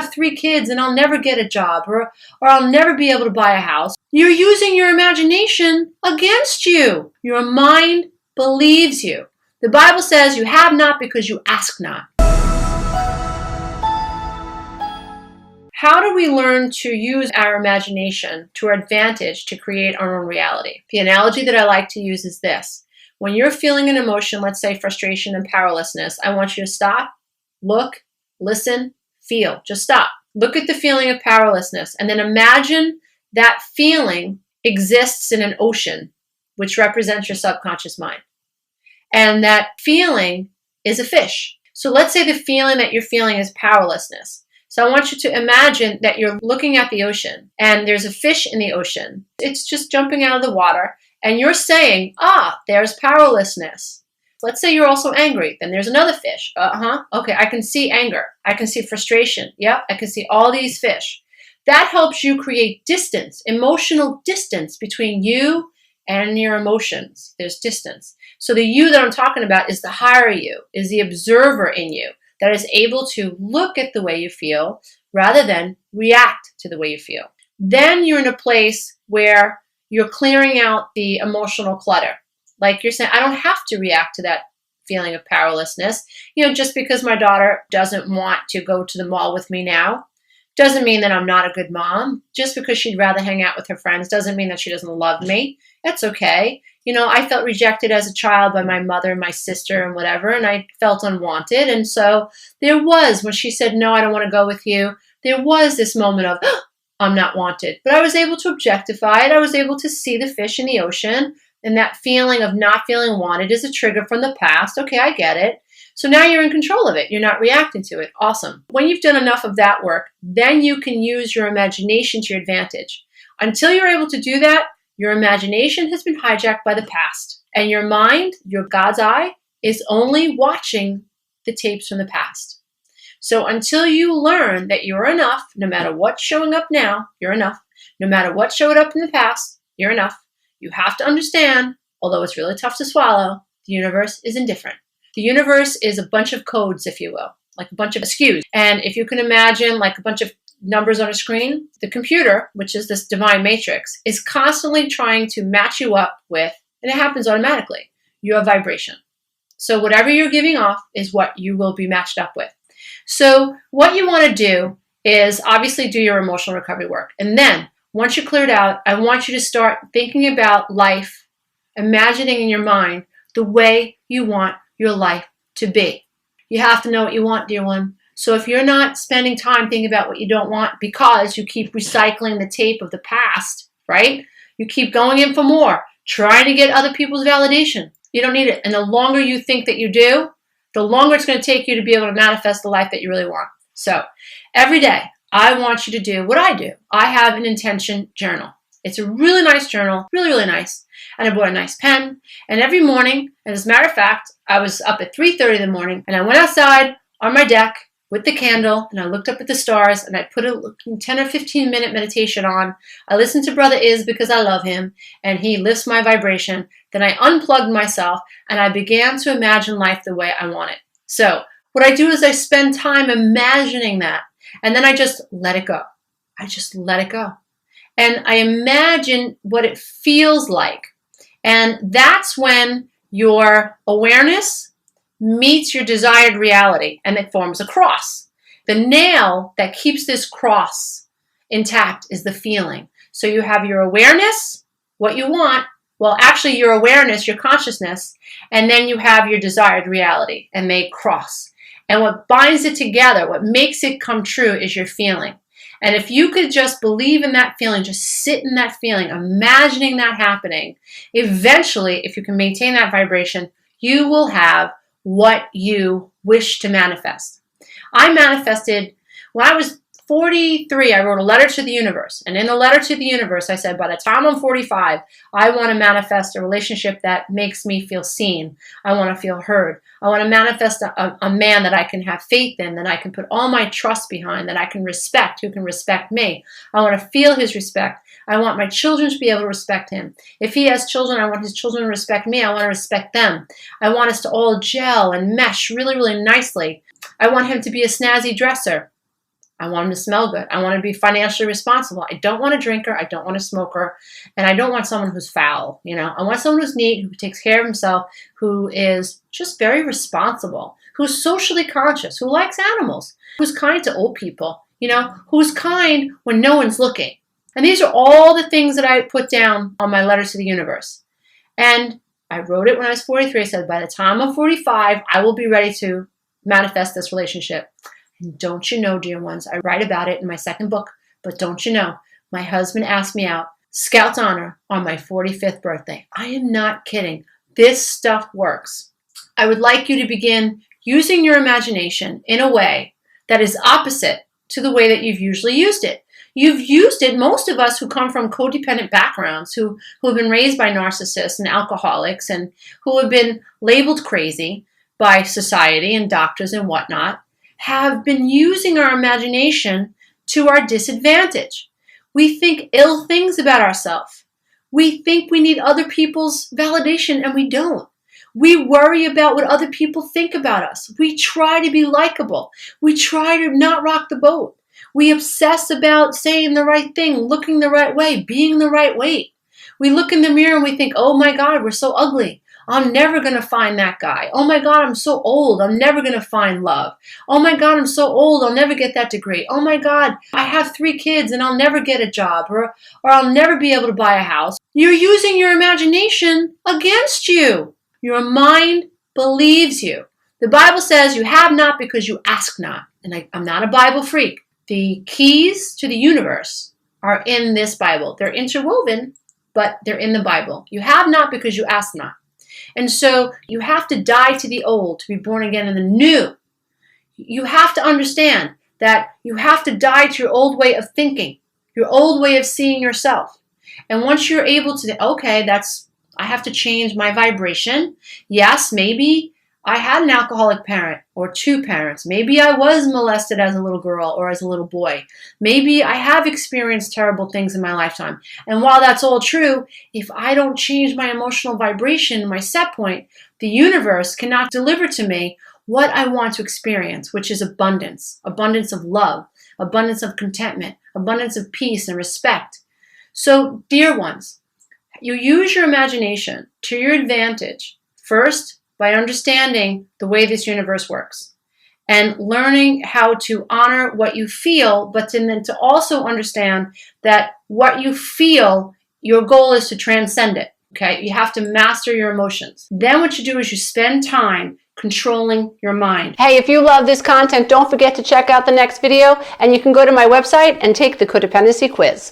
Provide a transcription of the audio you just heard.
have 3 kids and I'll never get a job, or I'll never be able to buy a house. You're using your imagination against you. Your mind believes you. The Bible says you have not because you ask not. How do we learn to use our imagination to our advantage to create our own reality? The analogy that I like to use is this. When you're feeling an emotion, let's say frustration and powerlessness, I want you to stop, look, listen, feel. Just stop. Look at the feeling of powerlessness and then imagine that feeling exists in an ocean, which represents your subconscious mind. And that feeling is a fish. So let's say the feeling that you're feeling is powerlessness. So I want you to imagine that you're looking at the ocean and there's a fish in the ocean. It's just jumping out of the water and you're saying, there's powerlessness. Let's say you're also angry. Then there's another fish. Okay, I can see anger. I can see frustration. Yep, I can see all these fish. That helps you create distance, emotional distance between you and your emotions. There's distance. So the you that I'm talking about is the higher you, is the observer in you that is able to look at the way you feel rather than react to the way you feel. Then you're in a place where you're clearing out the emotional clutter. Like you're saying, I don't have to react to that feeling of powerlessness. Just because my daughter doesn't want to go to the mall with me now doesn't mean that I'm not a good mom. Just because she'd rather hang out with her friends doesn't mean that she doesn't love me. That's okay. I felt rejected as a child by my mother and my sister and whatever, and I felt unwanted. And so there was, when she said, no, I don't want to go with you, there was this moment of, I'm not wanted. But I was able to objectify it. I was able to see the fish in the ocean, and that feeling of not feeling wanted is a trigger from the past. Okay, I get it. So now you're in control of it. You're not reacting to it. Awesome. When you've done enough of that work, then you can use your imagination to your advantage. Until you're able to do that, your imagination has been hijacked by the past. And your mind, your God's eye, is only watching the tapes from the past. So until you learn that you're enough, no matter what's showing up now, you're enough. No matter what showed up in the past, you're enough. You have to understand, although it's really tough to swallow, the universe is indifferent. The universe is a bunch of codes, if you will, like a bunch of SKUs. And if you can imagine like a bunch of numbers on a screen, the computer, which is this divine matrix, is constantly trying to match you up with, and it happens automatically, your vibration. So whatever you're giving off is what you will be matched up with. So what you want to do is obviously do your emotional recovery work. And then once you're cleared out, I want you to start thinking about life, imagining in your mind the way you want your life to be. You have to know what you want, dear one. So if you're not spending time thinking about what you don't want because you keep recycling the tape of the past, right? You keep going in for more, trying to get other people's validation. You don't need it. And the longer you think that you do, the longer it's going to take you to be able to manifest the life that you really want. So every day, I want you to do what I do. I have an intention journal. It's a really nice journal, really, really nice. And I bought a nice pen. And every morning, and as a matter of fact, I was up at 3:30 in the morning, and I went outside on my deck with the candle, and I looked up at the stars, and I put a 10 or 15 minute meditation on. I listened to Brother Iz because I love him, and he lifts my vibration. Then I unplugged myself, and I began to imagine life the way I want it. So what I do is I spend time imagining that, and then I just let it go. I just let it go. And I imagine what it feels like. And that's when your awareness meets your desired reality, and it forms a cross. The nail that keeps this cross intact is the feeling. So you have your awareness, what you want, well, actually your awareness, your consciousness, and then you have your desired reality, and they cross. And what binds it together, what makes it come true, is your feeling. And if you could just believe in that feeling, just sit in that feeling, imagining that happening, eventually, if you can maintain that vibration, you will have what you wish to manifest. I manifested, when I was 43, I wrote a letter to the universe. And in the letter to the universe, I said, by the time I'm 45, I want to manifest a relationship that makes me feel seen. I want to feel heard. I want to manifest a man that I can have faith in, that I can put all my trust behind, that I can respect, who can respect me. I want to feel his respect. I want my children to be able to respect him. If he has children, I want his children to respect me. I want to respect them. I want us to all gel and mesh really, really nicely. I want him to be a snazzy dresser. I want him to smell good. I want to be financially responsible. I don't want a drinker. I don't want a smoker. And I don't want someone who's foul. I want someone who's neat, who takes care of himself, who is just very responsible, who's socially conscious, who likes animals, who's kind to old people, who's kind when no one's looking. And these are all the things that I put down on my letter to the universe. And I wrote it when I was 43. I said, by the time I'm 45, I will be ready to manifest this relationship. And don't you know, dear ones, I write about it in my second book, but don't you know, my husband asked me out, Scout's honor, on my 45th birthday. I am not kidding. This stuff works. I would like you to begin using your imagination in a way that is opposite to the way that you've usually used it. You've used it, most of us who come from codependent backgrounds, who have been raised by narcissists and alcoholics and who have been labeled crazy by society and doctors and whatnot, have been using our imagination to our disadvantage. We think ill things about ourselves. We think we need other people's validation, and we don't. We worry about what other people think about us. We try to be likable. We try to not rock the boat. We obsess about saying the right thing, looking the right way, being the right weight. We look in the mirror and we think, oh my God, we're so ugly. I'm never going to find that guy. Oh my God, I'm so old. I'm never going to find love. Oh my God, I'm so old. I'll never get that degree. Oh my God, I have 3 kids and I'll never get a job, or I'll never be able to buy a house. You're using your imagination against you. Your mind believes you. The Bible says you have not because you ask not. And I'm not a Bible freak. The keys to the universe are in this Bible. They're interwoven, but they're in the Bible. You have not because you ask not. And so you have to die to the old to be born again in the new. You have to understand that you have to die to your old way of thinking, your old way of seeing yourself. And once you're able to, okay, I have to change my vibration. Yes, maybe I had an alcoholic parent or 2 parents. Maybe I was molested as a little girl or as a little boy. Maybe I have experienced terrible things in my lifetime. And while that's all true, if I don't change my emotional vibration, my set point, the universe cannot deliver to me what I want to experience, which is abundance of love, abundance of contentment, abundance of peace and respect. So, dear ones, you use your imagination to your advantage, first by understanding the way this universe works and learning how to honor what you feel, but then to also understand that what you feel, your goal is to transcend it. Okay, you have to master your emotions. Then what you do is you spend time controlling your mind. Hey, if you love this content, don't forget to check out the next video, and you can go to my website and take the codependency quiz.